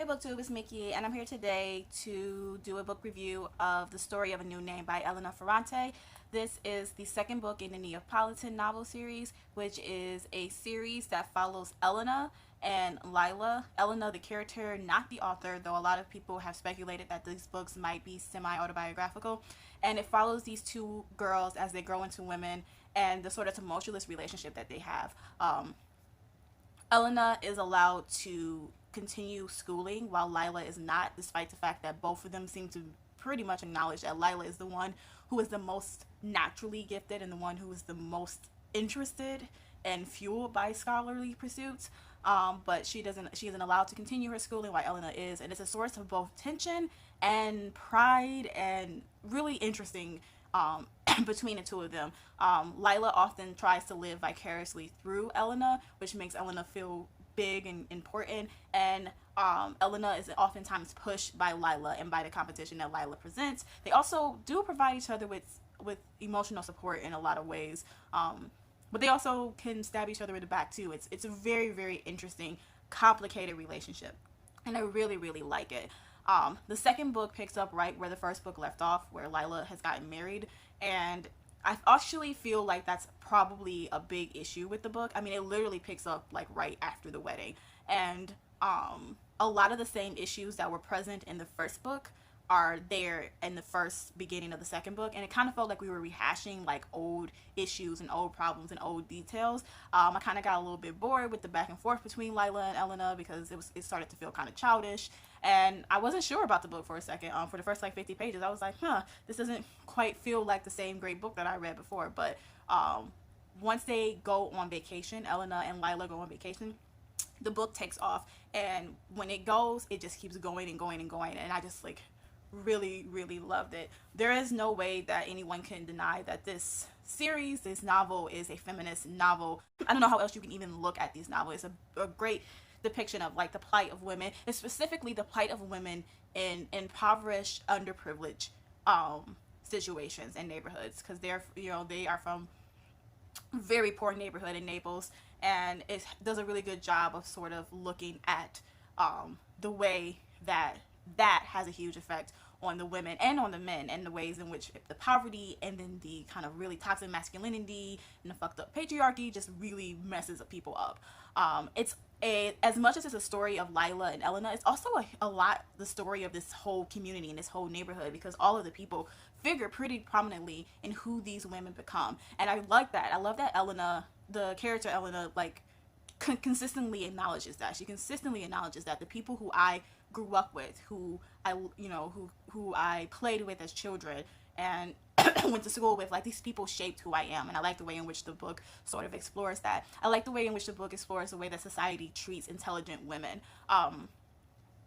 Hey Booktube, it's Mickey, and I'm here today to do a book review of The Story of a New Name by Elena Ferrante. This is the second book in the Neapolitan novel series, which is a series that follows Elena and Lila. Elena, the character, not the author, though a lot of people have speculated that these books might be semi-autobiographical. And it follows these two girls as they grow into women and the sort of tumultuous relationship that they have. Elena is allowed to continue schooling while Lila is not, despite the fact that both of them seem to pretty much acknowledge that Lila is the one who is the most naturally gifted and the one who is the most interested and fueled by scholarly pursuits. But she isn't allowed to continue her schooling while Elena is, and it's a source of both tension and pride and really interesting between the two of them. Lila often tries to live vicariously through Elena, which makes Elena feel big and important, and Elena is oftentimes pushed by Lila and by the competition that Lila presents. They also do provide each other with emotional support in a lot of ways, but they also can stab each other in the back too. It's a very interesting, complicated relationship, and I really like it. The second book picks up right where the first book left off, where Lila has gotten married, and I actually feel like that's probably a big issue with the book. I mean, it literally picks up like right after the wedding, and a lot of the same issues that were present in the first book are there in the first beginning of the second book, and it kind of felt like we were rehashing like old issues and old problems and old details. I kind of got a little bit bored with the back and forth between Lila and Elena because it started to feel kind of childish, and I wasn't sure about the book for a second. For the first like 50 pages, I was like, this doesn't quite feel like the same great book that I read before. But once they go on vacation, Elena and Lila go on vacation, the book takes off, and when it goes, it just keeps going and going and going, and I just like really loved it. There is no way that anyone can deny that this series, this novel, is a feminist novel. I don't know how else you can even look at these novels. It's a great depiction of like the plight of women, and specifically the plight of women in impoverished, underprivileged situations and neighborhoods, because they are from very poor neighborhood in Naples, and it does a really good job of sort of looking at the way that has a huge effect on the women and on the men, and the ways in which the poverty and then the kind of really toxic masculinity and the fucked up patriarchy just really messes people up. It's as much as it's a story of Lila and Elena, it's also a lot the story of this whole community and this whole neighborhood, because all of the people figure pretty prominently in who these women become. And I like that. I love that Elena, the character Elena, like consistently acknowledges that. She consistently acknowledges that the people who I grew up with, who I played with as children and went to school with, like these people shaped who I am. And I like the way in which the book sort of explores that. I like the way in which the book explores the way that society treats intelligent women.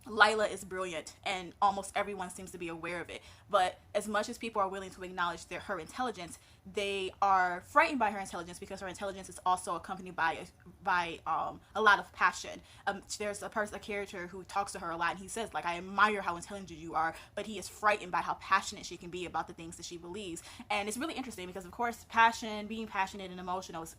Lila is brilliant, and almost everyone seems to be aware of it. But as much as people are willing to acknowledge her intelligence, they are frightened by her intelligence because her intelligence is also accompanied by a lot of passion. There's a character who talks to her a lot, and he says, like, I admire how intelligent you are, but he is frightened by how passionate she can be about the things that she believes. And it's really interesting because, of course, being passionate and emotional is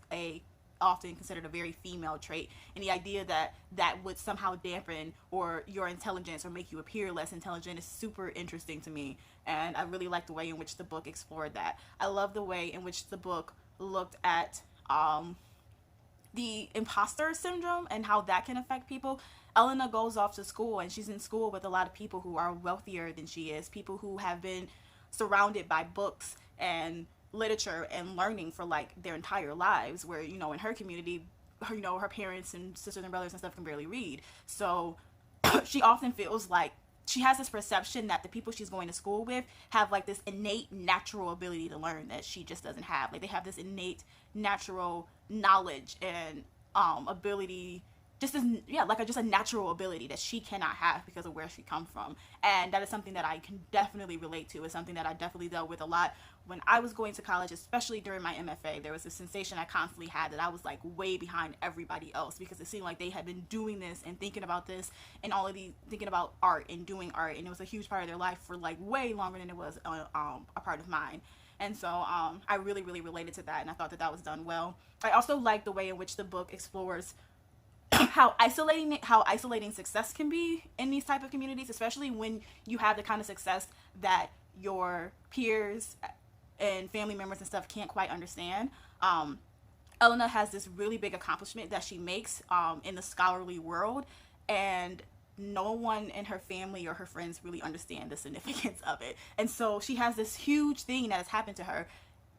often considered a very female trait, and the idea that would somehow dampen or your intelligence or make you appear less intelligent is super interesting to me, and I really like the way in which the book explored that. I love the way in which the book looked at the imposter syndrome and how that can affect people. Elena goes off to school, and she's in school with a lot of people who are wealthier than she is, people who have been surrounded by books and literature and learning for like their entire lives, where in her community, her parents and sisters and brothers and stuff can barely read. So she often feels like she has this perception that the people she's going to school with have like this innate natural ability to learn that she just doesn't have. Like they have this innate natural knowledge and ability, just a natural ability that she cannot have because of where she comes from. And that is something that I can definitely relate to. It's something that I definitely dealt with a lot when I was going to college, especially during my MFA. There was this sensation I constantly had that I was like way behind everybody else, because it seemed like they had been doing this and thinking about this and all of these, thinking about art and doing art, and it was a huge part of their life for like way longer than it was a part of mine. And so I really related to that, and I thought that was done well. I also like the way in which the book explores how isolating success can be in these type of communities, especially when you have the kind of success that your peers and family members and stuff can't quite understand. Elena has this really big accomplishment that she makes in the scholarly world, and no one in her family or her friends really understand the significance of it. And so she has this huge thing that has happened to her,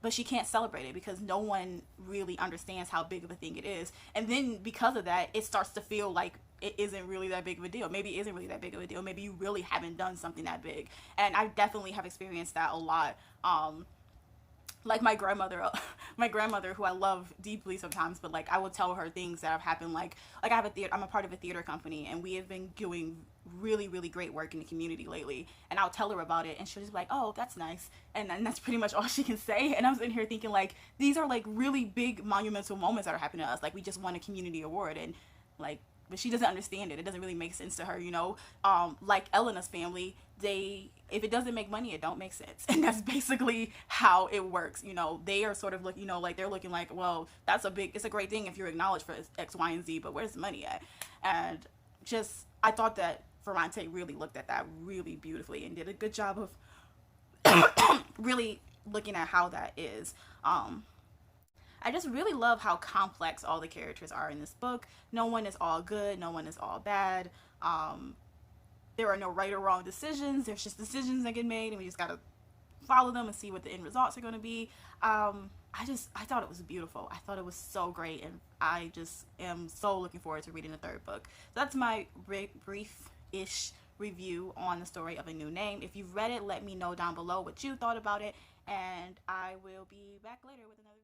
but she can't celebrate it because no one really understands how big of a thing it is. And then because of that, it starts to feel like it isn't really that big of a deal. Maybe it isn't really that big of a deal. Maybe you really haven't done something that big. And I definitely have experienced that a lot. Like my grandmother, who I love deeply sometimes, but like I will tell her things that have happened. Like I have a theater, I'm a part of a theater company, and we have been doing really really great work in the community lately. And I'll tell her about it, and she'll just be like, "Oh, that's nice," and then that's pretty much all she can say. And I'm sitting here thinking like these are like really big monumental moments that are happening to us. Like we just won a community award, and like but she doesn't understand it. It doesn't really make sense to her, you know. Like Elena's family, if it doesn't make money, it don't make sense, and that's basically how it works. You know, they are sort of looking, you know, like they're looking like, well, it's a great thing if you're acknowledged for X, Y, and Z, but where's the money at? And just I thought that Ferrante really looked at that really beautifully and did a good job of really looking at how that is. I just really love how complex all the characters are in this book. No one is all good. No one is all bad. There are no right or wrong decisions. There's just decisions that get made, and we just gotta follow them and see what the end results are going to be. I thought it was beautiful. I thought it was so great, and I just am so looking forward to reading the third book. So that's my brief-ish review on the story of A New Name. If you've read it, let me know down below what you thought about it, and I will be back later with another